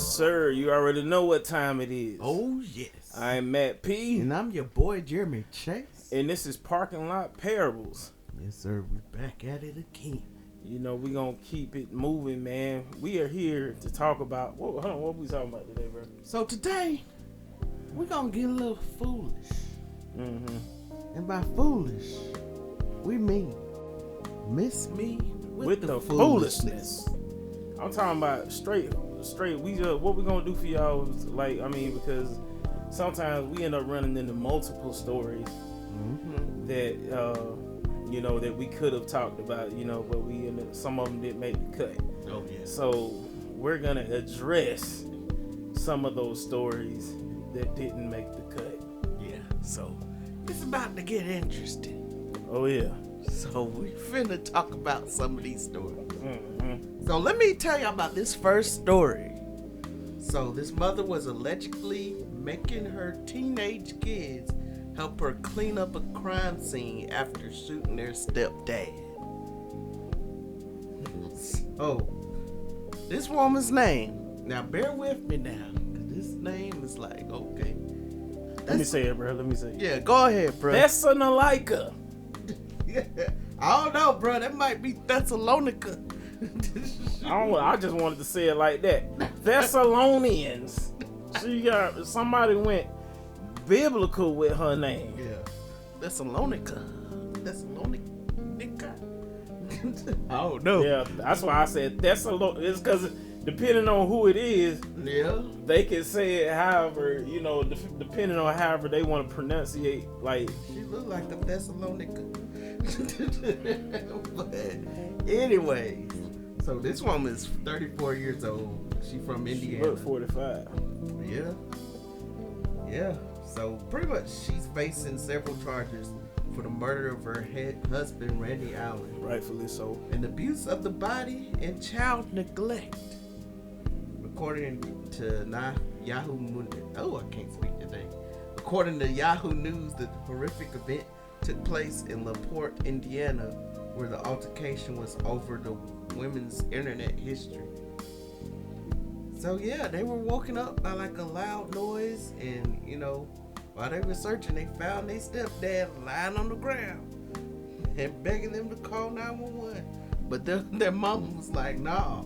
Yes, sir. You already know what time it is. Oh, yes. I'm Matt P. And I'm your boy, Jeremy Chase. And this is Parking Lot Parables. Yes, sir. We're back at it again. You know, we're going to keep it moving, man. We are here to talk about... Hold on, what we talking about today, bro? So today, we're going to get a little foolish. Mm-hmm. And by foolish, we mean miss me with the foolishness. I'm talking about straight. What we gonna do for y'all is because sometimes we end up running into multiple stories that that we could have talked about, but some of them didn't make the cut. Oh yeah. So we're gonna address some of those stories that didn't make the cut. Yeah. So it's about to get interesting. Oh yeah. So we finna talk about some of these stories. Mm-hmm. So let me tell you about this first story. So this mother was allegedly making her teenage kids help her clean up a crime scene after shooting their stepdad. So this woman's name, now bear with me now, because this name is like, okay. Let me say it, bro. Let me say it. Yeah, go ahead, bro. Thessalonica. I don't know, bro. That might be Thessalonica. I just wanted to say it like that. Thessalonians. Somebody went biblical with her name. Yeah. Thessalonica. I don't know. Yeah, that's why I said Thessalonica. It's because depending on who it is, yeah, they can say it however, depending on however they want to pronunciate. Like, she looked like the Thessalonica. But anyway, so this woman is 34 years old. She from Indiana. She look 45. Yeah. So pretty much she's facing several charges for the murder of her husband, Randy Allen. Rightfully so. And abuse of the body and child neglect. According to Yahoo News, the horrific event took place in LaPorte, Indiana, where the altercation was over the women's internet history. So yeah, they were woken up by like a loud noise, and while they were searching, they found their stepdad lying on the ground and begging them to call 911. But their mama was like, nah.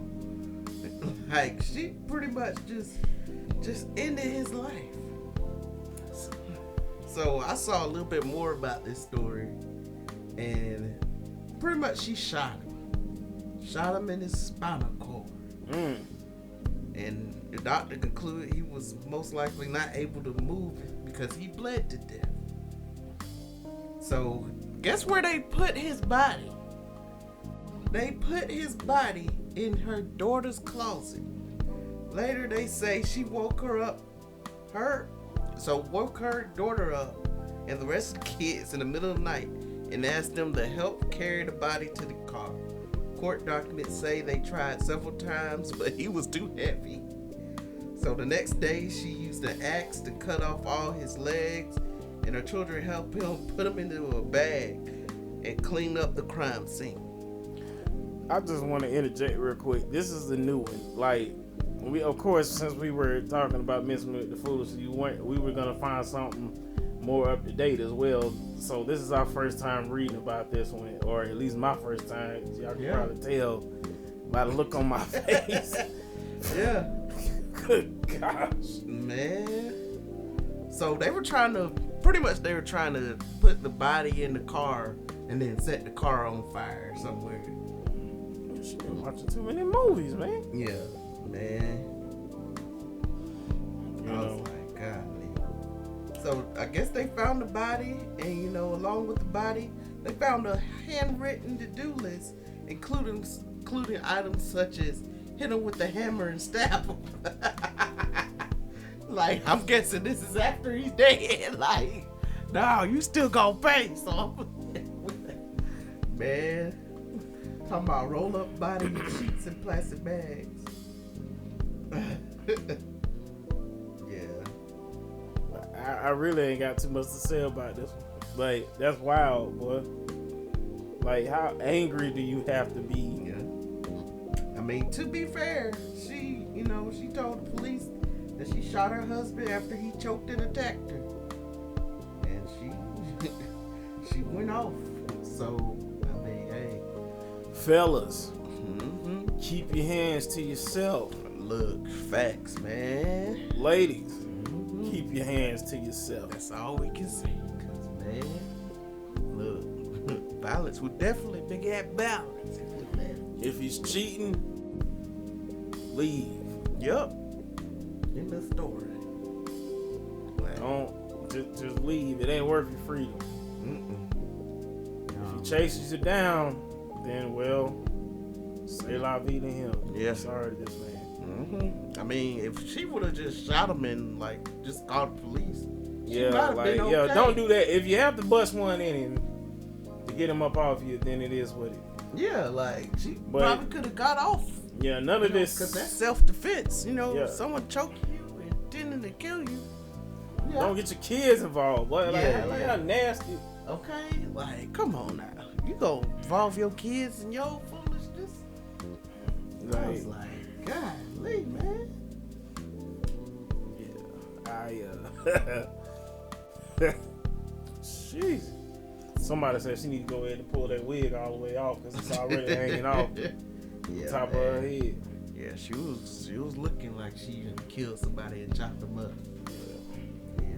Like, she pretty much just ended his life. So I saw a little bit more about this story, and pretty much she shot him in his spinal cord. And the doctor concluded he was most likely not able to move because he bled to death. So guess where they put his body? They put his body in her daughter's closet. Later they say she woke her daughter up and the rest of the kids in the middle of the night and asked them to help carry the body to the car. Court documents say they tried several times, but he was too heavy. So the next day she used an axe to cut off all his legs, and her children helped him put him into a bag and clean up the crime scene. I just want to interject real quick. This is the new one. Like, of course, since we were talking about Miss Me with the Foolishness, we were gonna find something more up to date as well. So this is our first time reading about this one, or at least my first time. Y'all can probably tell by the look on my face. Yeah. Good gosh, man. So they were trying to put the body in the car and then set the car on fire somewhere. She been watching too many movies, man. Yeah, man. I was like, golly. So I guess they found the body, and along with the body, they found a handwritten to-do list, including items such as hit him with the hammer and stab him. Like, I'm guessing this is after he's dead. Like, no, you still gonna pay, so man. Talking about roll up body with sheets and plastic bags. Yeah. I really ain't got too much to say about this one. Like, that's wild, boy. Like, how angry do you have to be? Yeah. I mean, to be fair, she she told the police that she shot her husband after he choked and attacked her. And she went off. So, I mean, hey. Fellas, keep your hands to yourself. Look, facts, man. Ladies, keep your hands to yourself. That's all we can say. Because, man, look, violence would definitely beget balance. If he's cheating, leave. Yup. In the story. Don't just leave. It ain't worth your freedom. If he chases you down, then say la vie to him. Yeah. Sorry to this man. I mean, if she would have just shot him and just called the police. Don't do that. If you have to bust one in him to get him up off you, then it is what it is. Yeah, she probably could have got off. Yeah, none of this. Because that's self-defense. Someone choke you and intending to kill you. Yeah. Don't get your kids involved. How nasty. Okay, come on now. You gonna involve your kids in your foolishness? I was like, golly, man. Yeah, jeez. Somebody said she need to go ahead and pull that wig all the way off because it's already hanging off the top of her head. Yeah, she was looking like she killed somebody and chopped them up.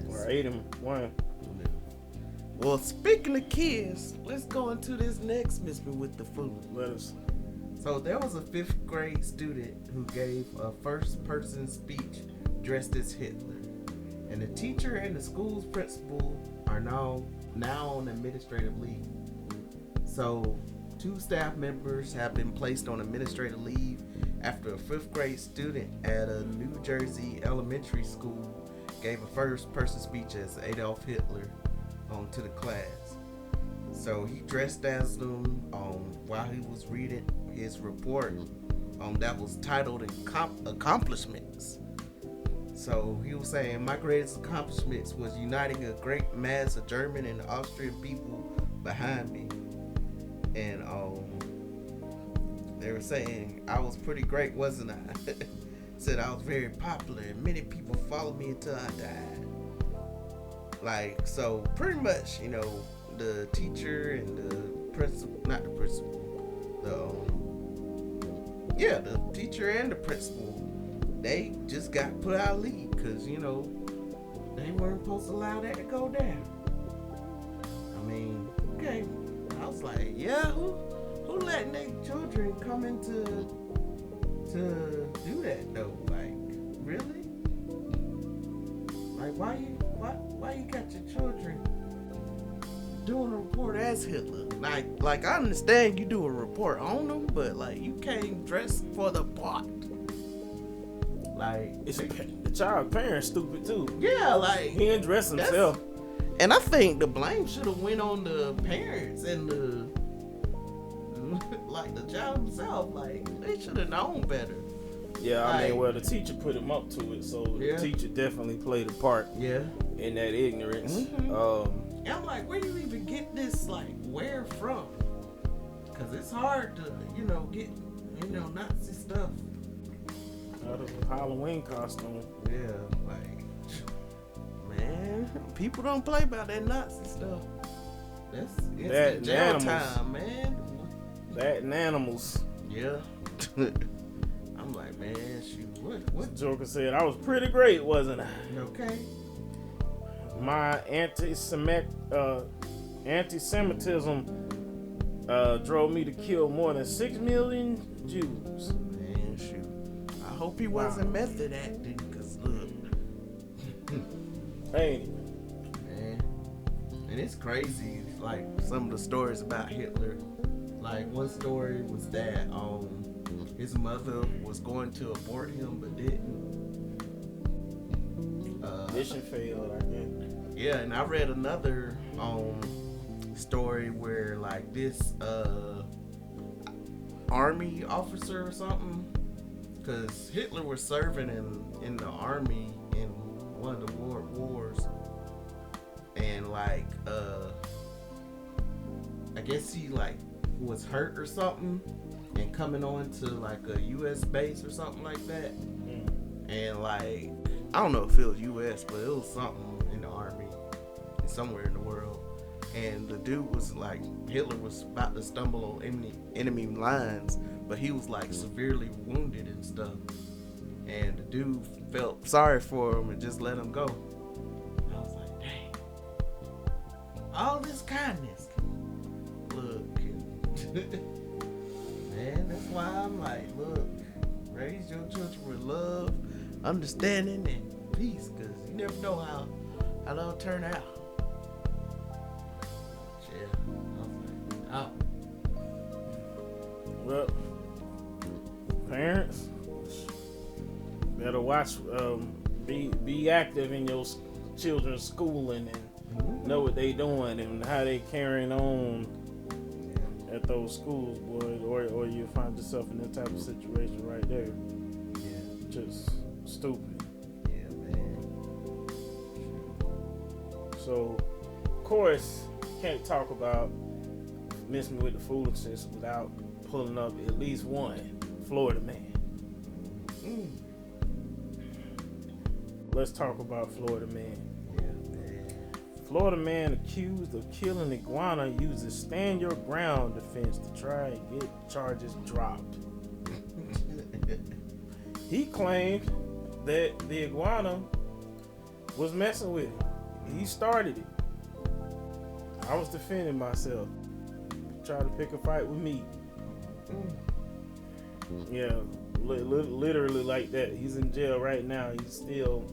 Or ate him one. Well, speaking of kids, let's go into this next mystery with the food. Let us. So there was a 5th grade student who gave a first-person speech dressed as Hitler. And the teacher and the school's principal are now on administrative leave. So 2 staff members have been placed on administrative leave after a 5th grade student at a New Jersey elementary school gave a first-person speech as Adolf Hitler to the class. So he dressed as them while he was reading his report that was titled Accomplishments. So he was saying, my greatest accomplishments was uniting a great mass of German and Austrian people behind me. And they were saying I was pretty great, wasn't I? Said I was very popular and many people followed me until I died. So pretty much, the teacher and the principal, not the principal, the teacher and the principal, they just got put out of leave because, they weren't supposed to allow that to go down. I mean, okay. I was like, yeah, who letting their children come into to do that though? Really? Why you got your children doing a report as Hitler? I understand you do a report on them, but you can't dress for the part. The child parent's stupid too. Yeah, he didn't dress himself. And I think the blame should have went on the parents and the child himself. They should have known better. Yeah, the teacher put him up to it, so the teacher definitely played a part. Yeah. In that ignorance. And I'm like, where do you even get this where from? Because it's hard to get Nazi stuff. Out of a Halloween costume. Yeah, man, people don't play about that Nazi stuff. That's instant jail time, man. That and animals. Yeah. I'm like, man, shoot, what? Joker said, I was pretty great, wasn't I? Okay. My anti-Semitism drove me to kill more than 6 million Jews. Man, shoot. I hope he wasn't method acting, because look. Hey. Man. And it's crazy, some of the stories about Hitler. One story was that his mother was going to abort him, but didn't. Mission failed, I guess. Yeah, and I read another story where this army officer or something, because Hitler was serving in the army in one of the wars, and I guess he was hurt or something and coming on to a US base or something like that. And like, I don't know if it was U.S., but it was something in the army, somewhere in the world. And the dude was like, Hitler was about to stumble on enemy lines, but he was like severely wounded and stuff. And the dude felt sorry for him and just let him go. And I was like, dang, all this kindness. Look, man, that's why I'm like, look, raise your children with love, understanding, and peace, because you never know how that'll turn out. Oh. Well, parents better watch. Be active in your children's schooling and know what they doing and how they carrying on at those schools, boy. Or you'll find yourself in that type of situation right there. Yeah. Just stupid. Yeah, man. So, of course, can't talk about Miss Me with the Foolishness without pulling up at least one Florida man. Let's talk about Florida man. Yeah, man. Florida man accused of killing iguana uses stand your ground defense to try and get charges dropped. He claimed that the iguana was messing with him. He started it. I was defending myself. Try to pick a fight with me. Yeah, literally like that. He's in jail right now. He's still,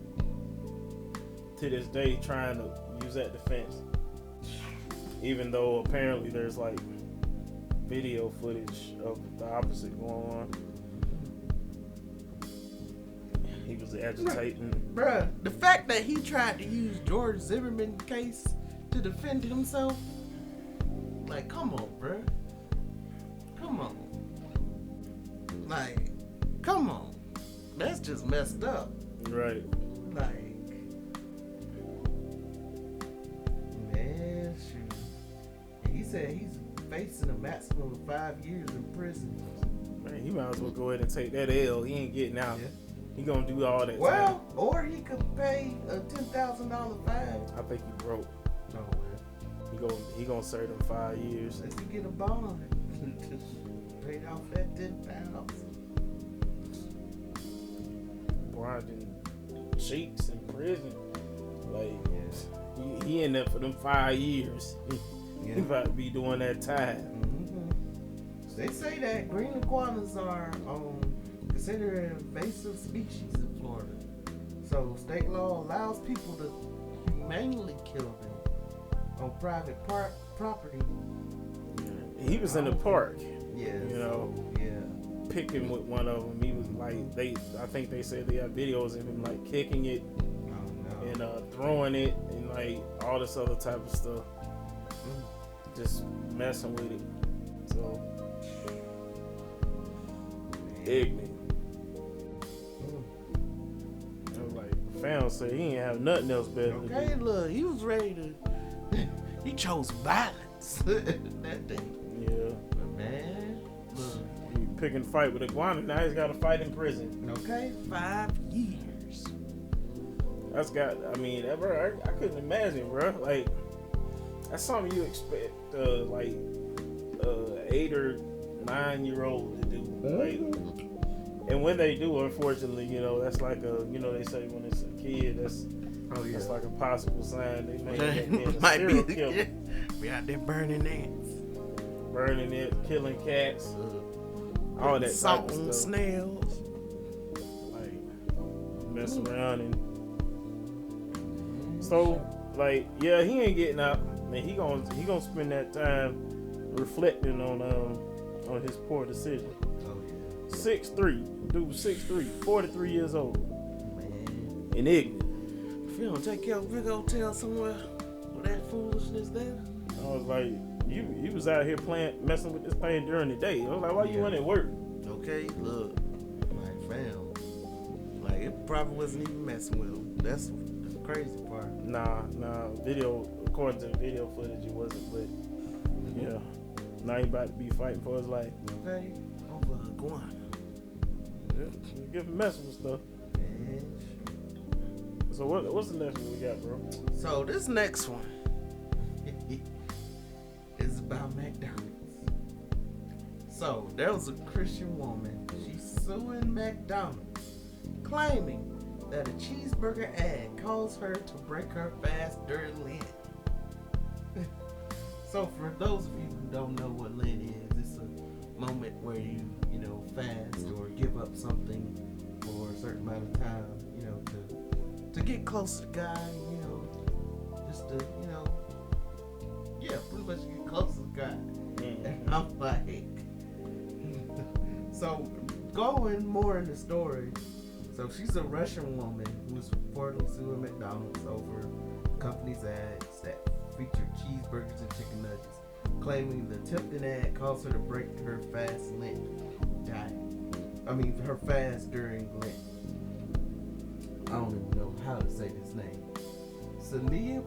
to this day, trying to use that defense. Even though apparently there's like video footage of the opposite going on. He was agitating. Bruh, the fact that he tried to use George Zimmerman's case to defend himself, like, come on, bruh. Come on. Like, come on. That's just messed up. Right. Like, man, shoot. And he said he's facing a maximum of 5 years in prison. Man, he might as well go ahead and take that L. He ain't getting out. Yeah. He gonna do all that. Well, time. or he could pay a $10,000 fine. I think he broke. No way. He gonna serve them 5 years. Unless he get a bond. Paid off that $10,000. Grinding cheeks in prison. Like, Yeah. he in there for them 5 years. Yeah. He about to be doing that time. Mm-hmm. They say that green iguanas are considered an invasive species in Florida. So state law allows people to humanely kill them on private property. He was in the park. Yeah. You know. So, yeah. Picking with one of them. He was like, I think they said they have videos of him like kicking it Oh, no. and throwing it and like all this other type of stuff. Just messing with it. So ignorant. I was like, fam said he ain't have nothing else better to Okay, do. look, he was ready to. He chose violence that day. Yeah. But man, look. He picking a fight with iguana. Now he's got to fight in prison. Okay, 5 years. That's got. I mean, bro, I couldn't imagine, bro. Like, that's something you expect, like, 8 or 9 year old to do. Like, and when they do, unfortunately, you know, that's like a, you know, they say when it's a kid, that's like a possible sign they may end up being a serial killer. Be out there burning ants, Burning it, killing cats, all that type salt of on stuff. snails. Like, mess around and so, like, yeah, he ain't getting out. Man, he gonna spend that time reflecting on his poor decision. Oh yeah. 6'3", dude was 6'3", 43 years old, Man, and ignorant. if you don't take your big hotel somewhere with that foolishness there. I was like, you was out here messing with this thing during the day. I was like, why you in at work? Okay, look, like fam, like it probably wasn't even messing with him. That's the crazy part. Nah, video, according to the video footage, it wasn't, but yeah, now he about to be fighting for his life. Okay, over iguana. Yeah, give him messing with stuff. Yeah. man. So what's the next one we got, bro? So this next one is about McDonald's. So there was a Christian woman. She's suing McDonald's, claiming that a cheeseburger ad caused her to break her fast during Lent. So for those of you who don't know what Lent is, it's a moment where you fast or give up something for a certain amount of time, to get closer to God, just to, pretty much get closer to God. And I'm like, so going more in the story, so she's a Russian woman who's reportedly suing McDonald's over the company's ads that feature cheeseburgers and chicken nuggets, claiming the tempting ad caused her to break her fast Lent diet. Her fast during Lent. I don't even know how to say this name. Sania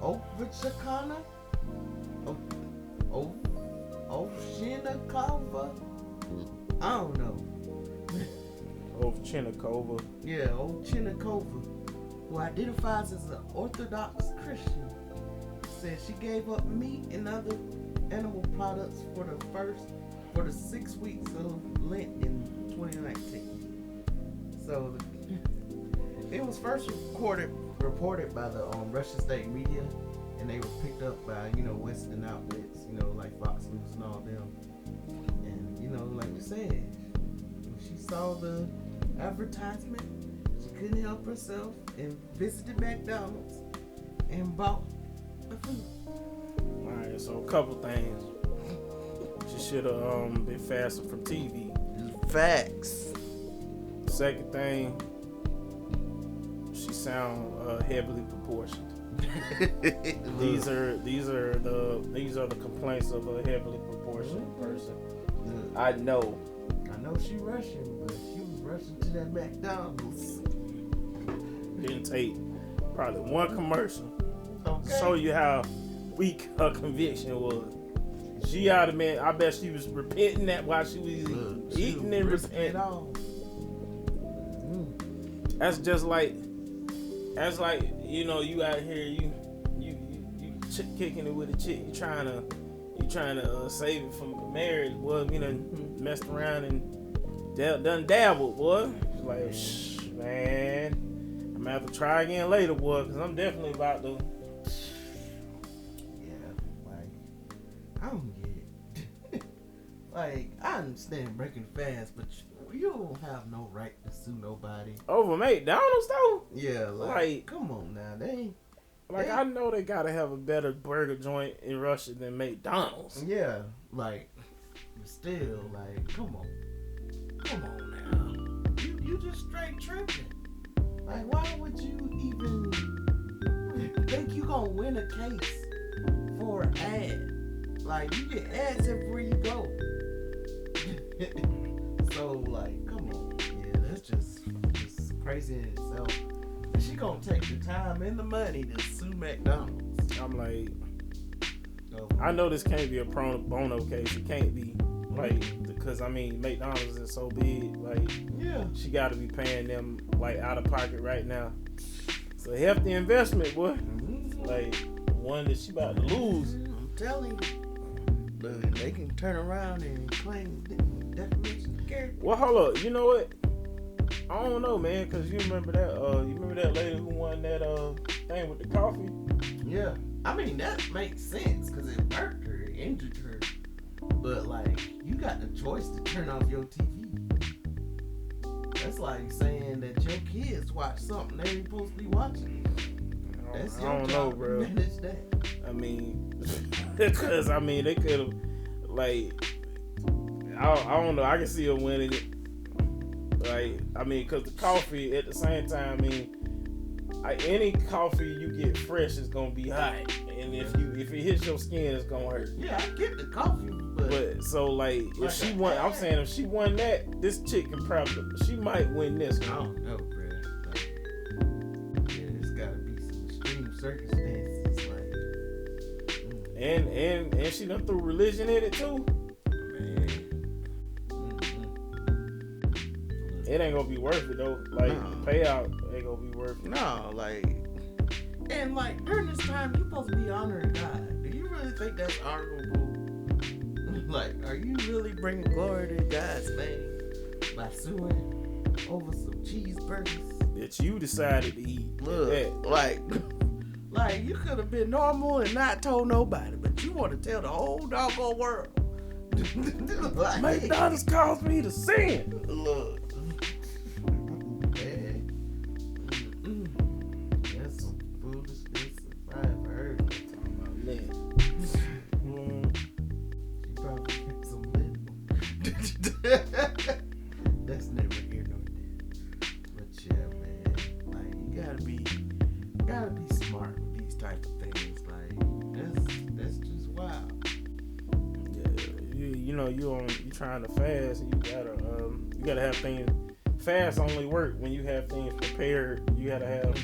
Ovchakana? Ovchinnikova? I don't know. Ovchinnikova. Yeah, Ovchinnikova, who identifies as an Orthodox Christian, said she gave up meat and other animal products for the 6 weeks of Lent in 2019. So it was first reported by the Russian state media, and they were picked up by Western outlets, like Fox News and all them. And like you said, when she saw the advertisement, she couldn't help herself and visited McDonald's and bought the food. Alright, so a couple things. She should have been fasting from TV. Facts. Second thing, she sound heavily proportioned. These are the complaints of a heavily proportioned person. I know she Russian, but she was rushing to that McDonald's. Didn't take probably one commercial. Okay. Show you how weak her conviction was. She ought to been, I bet she was repenting that while she was eating and repenting. That's just like you out here you kicking it with a chick, you trying to save it from marriage, boy. Messed around and done dabbled, boy. It's like, shh, man, I'm gonna have to try again later, boy, because I'm definitely about to. I don't get it. Like, I understand breaking fast, but you don't have no right to sue nobody. Over McDonald's though? Yeah, like come on now, I know they gotta have a better burger joint in Russia than McDonald's. Yeah, like still, like come on now, you just straight tripping. Like, why would you even think you gonna win a case for an ad? Like, you get ads everywhere you go. So, like, come on. Yeah, that's just crazy in itself. And she gonna take the time and the money to sue McDonald's. I'm like, I know this can't be a pro bono case. It can't be. Like, because, McDonald's is so big. Like, yeah, she got to be paying them, like, out of pocket right now. It's a hefty investment, boy. Mm-hmm. Like, one that she about to lose. I'm telling you. But they can turn around and claim defamation of character. Well, hold up. You know what? I don't know, man, because you remember that lady who won that thing with the coffee? Yeah. That makes sense because it hurt her, it injured her. But, like, you got the choice to turn off your TV. That's like saying that your kids watch something they ain't supposed to be watching. That's your job, know, bro. Manage that. Because they could have, like, I don't know. I can see her winning it. Like, because the coffee at the same time, any coffee you get fresh is gonna be hot, and if it hits your skin, it's gonna hurt. Yeah, I get the coffee, but so like if she won, I'm saying if she won that, this chick she might win this one. I don't know, bro. Like, yeah, there's gotta be some extreme circumstances, like, and she done threw religion in it too. Man. it ain't gonna be worth it though. Like the payout ain't gonna be worth it. No, and during this time, you supposed to be honoring God. Do you really think that's honorable? Are you really bringing glory to God's name by suing over some cheeseburgers that you decided to eat? Look, you could have been normal and not told nobody, but you want to tell the whole doggone world. McDonald's caused me to sin. Look. Man. That's some foolishness if I ever heard of it. Talking about that. She probably picked some lint. That's never here nor there. But yeah, man. You gotta be smart with these type of things. That's just wild. You trying to fast, and you gotta have things. Fast only work when you have things prepared. You gotta have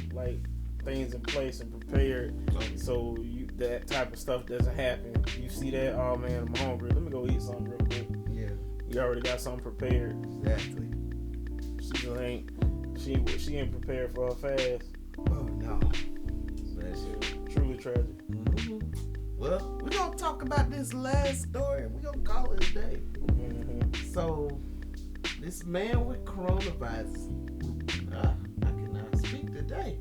things in place and prepared, so that type of stuff doesn't happen. You see that? Oh man, I'm hungry. Let me go eat something real quick. Yeah. You already got something prepared. Exactly. She ain't prepared for her fast. Oh no. That's truly tragic. Mm-hmm. Well, we're going to talk about this last story and we're going to call it a day. Mm-hmm. So, this man with coronavirus, I cannot speak today.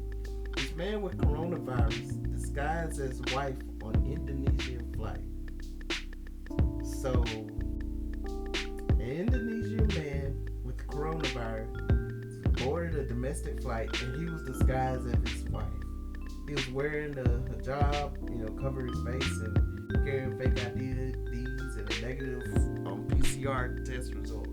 This man with coronavirus disguised as wife on Indonesian flight. So, an Indonesian man with coronavirus boarded a domestic flight and he was disguised as his wife. He was wearing a hijab, cover his face and carrying fake IDs and a negative PCR test result.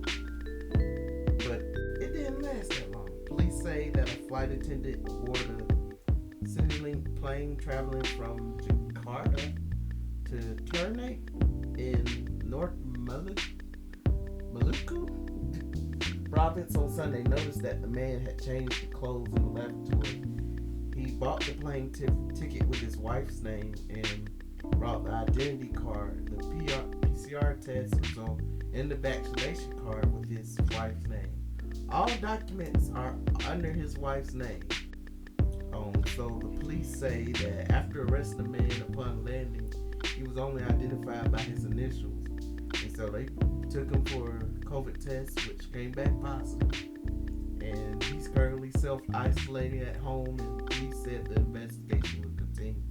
But it didn't last that long. Police say that a flight attendant aboard a CityLink plane traveling from Jakarta to Ternate in North Maluku province on Sunday noticed that the man had changed the clothes in the lavatory. He bought the plane ticket with his wife's name and brought the identity card, the PCR test result, and the vaccination card with his wife's name. All documents are under his wife's name. So the police say that after arresting the man upon landing, he was only identified by his initials. And so they took him for a COVID test, which came back positive. And he's currently self-isolating at home, and police said the investigation will continue.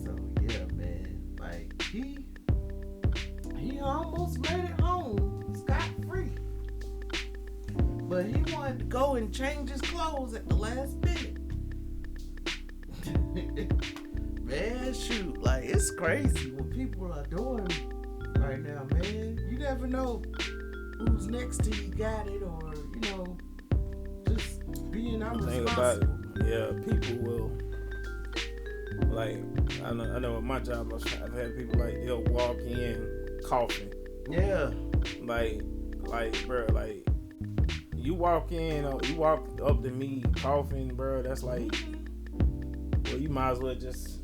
So yeah, man, he almost made it home scot-free, but he wanted to go and change his clothes at the last minute. Man, shoot, it's crazy what people are doing right now, man. You never know who's next to you got it, or just being irresponsible. People will. I know at my job, I've had people they'll walk in coughing. Yeah. Bro, you walk up to me coughing, bro. That's well, you might as well just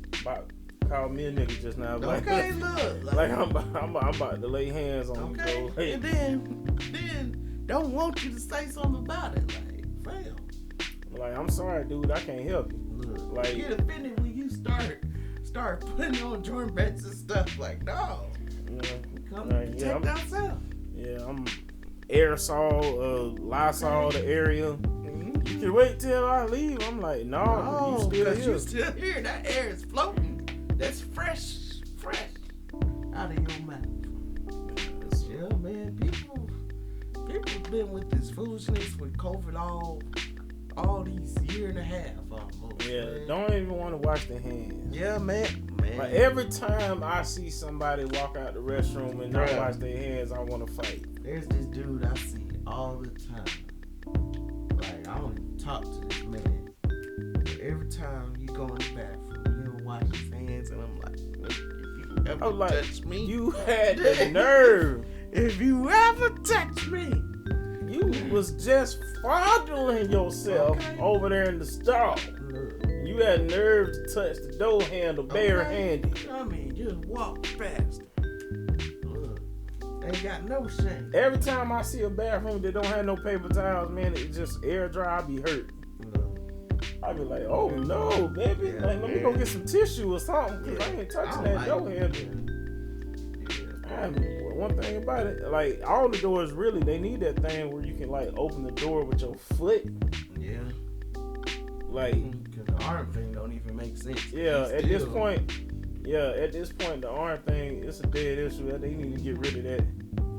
call me a nigga just now. Okay, look. I'm about to lay hands on you, bro. And then don't want you to say something about it. Fail. I'm sorry, dude. I can't help you. Look, you get offended when you start putting on Jordan Betts and stuff. No. Come protect ourselves. Yeah, I'm aerosol, Lysol the area. Mm-hmm. You can wait till I leave. I'm no, you still here. That air is floating. That's fresh out of your mouth. Yeah, man. People's been with this foolishness with COVID all these year and a half almost. Yeah, man. Don't even want to wash their hands. Yeah, man. Every time I see somebody walk out the restroom and not wash their hands, I want to fight. There's this dude I see all the time. I don't even talk to this man. But every time you go in the bathroom, he don't wash his hands, and I'm like, if you ever touch me, you had the nerve. If you ever touch me, you was just fondling yourself over there in the stall. Look. You had nerve to touch the door handle barehanded. Just walk past. Look, Ain't got no shame. Every time I see a bathroom that don't have no paper towels, man, it just air dry, I be hurt. I be like, oh no, baby, Yeah, like, let me go get some tissue or something, cause I ain't touching that door handle. One thing about it, like all the doors really, they need that thing where you can like open the door with your foot. Yeah. Like, cause the arm thing don't even make sense. Yeah, at this point, the arm thing, it's a dead issue. They need to get rid of that.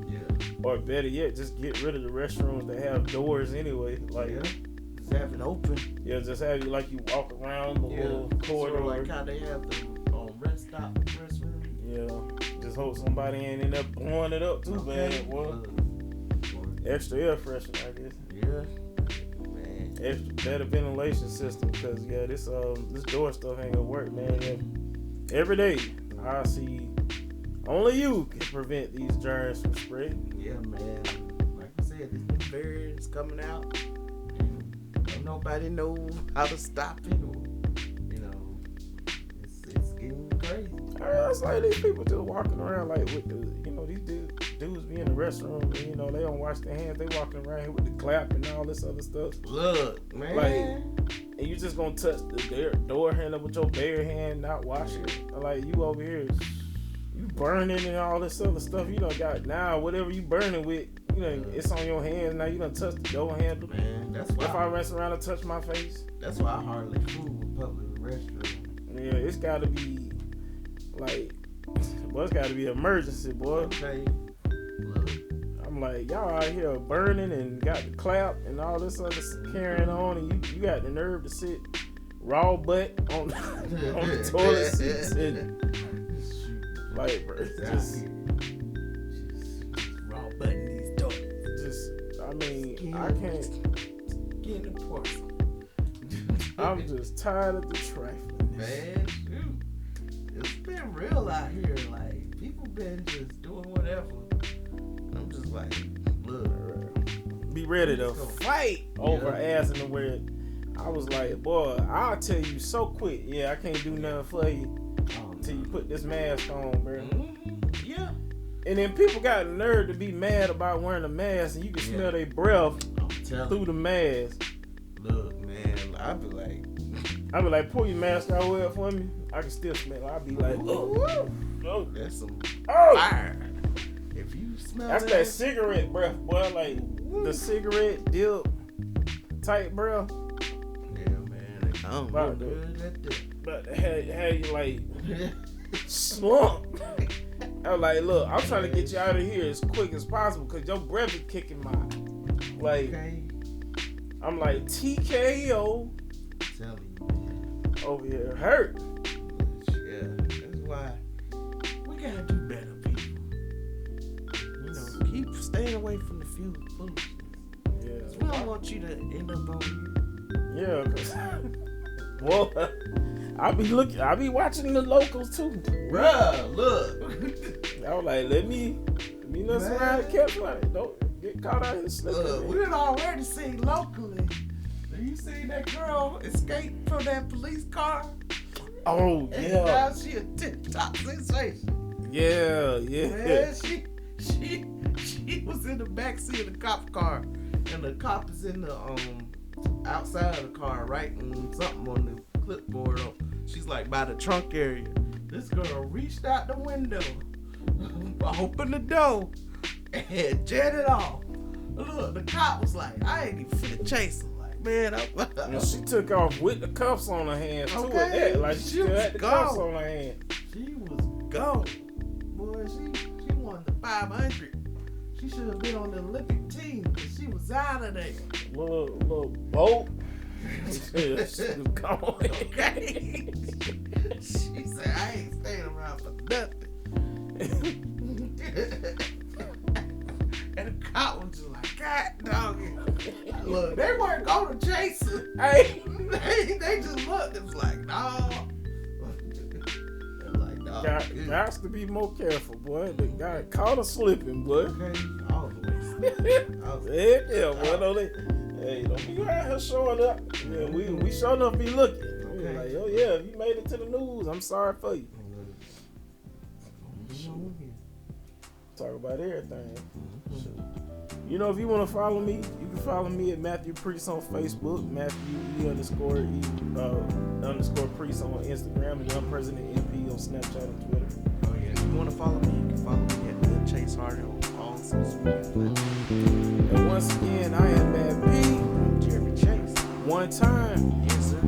Yeah. Or better yet, just get rid of the restrooms that have doors anyway. Like, just have it open. Yeah, just have you like you walk around the little corridor. Sort of like how they have the rest stop restroom. Yeah, just hope somebody ain't in there blowing it up too bad. Well, extra air freshener, I guess. Yeah. Man. Extra better ventilation system, because this door stuff ain't gonna work, man. Yeah. Every day I see only you can prevent these germs from spreading. Yeah, man. Like I said, this new variant's coming out. Don't nobody know how to stop it, or it's getting crazy. It's like these people just walking around like with these dudes be in the restroom and they don't wash their hands. They walking around here with the clap and all this other stuff. Look, man. Like, and you just gonna touch the door handle with your bare hand, not wash it. Like, you over here, you burning and all this other stuff. You done got now whatever you burning with. It's on your hands now. You done touch the door handle. Man, that's why. If I mess around and touch my face, that's why I hardly fool with public restrooms. Yeah, it's gotta be like, boy, it's gotta be an emergency, boy. Okay. Look. I'm like, y'all out here burning and got the clap and all this other carrying on, and you got the nerve to sit raw butt on the toilet seats and like, bro, just raw butting these toilets. I can't. Get in the porcelain. I'm just tired of the trifling. Man, shoot. It's been real out here. Like, people been just doing whatever. I'm just like, look. Be ready to fight over ass in the weird. I was like, boy, I'll tell you so quick. Yeah, I can't do nothing for you until you put this mask on, bro. Mm-hmm. Yeah. And then people got the nerve to be mad about wearing a mask, and you can smell their breath through the mask. Look, man, I be like, pull your mask out well for me. I can still smell it. I be like, oh, that's some fire. If you smell that cigarette breath, boy, like the cigarette dip type breath. Yeah, man. I don't know but had you like slump. I was like, look, I'm trying to get you out of here as quick as possible because your breath is kicking my like. Okay. I'm like, TKO. Tell you, man. Over here hurt. Yeah, that's why we gotta do better, people. Keep staying away from the foolishness. Yeah. We don't want you to end up on here. Yeah, cause well, I be watching the locals too. Bruh, look. I was like, let me mess around and catch one. Don't get caught out here slipping. Look, we done already seen locally. You seen that girl escape from that police car? Oh, yeah. And now she a TikTok sensation. Yeah. Man, she was in the backseat of the cop car, and the cop is in the outside of the car writing something on the clipboard. She's like by the trunk area. This girl reached out the window, opened the door, and jetted off. Look, the cop was like, I ain't even finna chase him. Man, and she took off with the cuffs on her hands too. At that. Like she still had the cuffs on her hand. She was gone. Boy, she won the 500. She should have been on the Olympic team because she was out of there. Little boat. She was gone. Okay. She said, I ain't staying around for nothing. And the cop was just like, God doggy. Look, they weren't going to chase her. Hey. they just looked. It was like, no. Got to be more careful, boy. They got caught her slipping, boy. Okay, always. Hey, don't be around here showing up. Yeah, we sure enough be looking. Okay. Like, oh yeah, if you made it to the news, I'm sorry for you. talk about everything. Shoot. You know, if you want to follow me, you can follow me at Matthew Priest on Facebook, Matthew _E_underscore Priest on Instagram, and I'm President MP on Snapchat and Twitter. Oh yeah. If you want to follow me, you can follow me at Lil Chase Harder on all social media platforms. And once again, I am Mad P. I'm Jeremy Chase. One time. Yes, sir.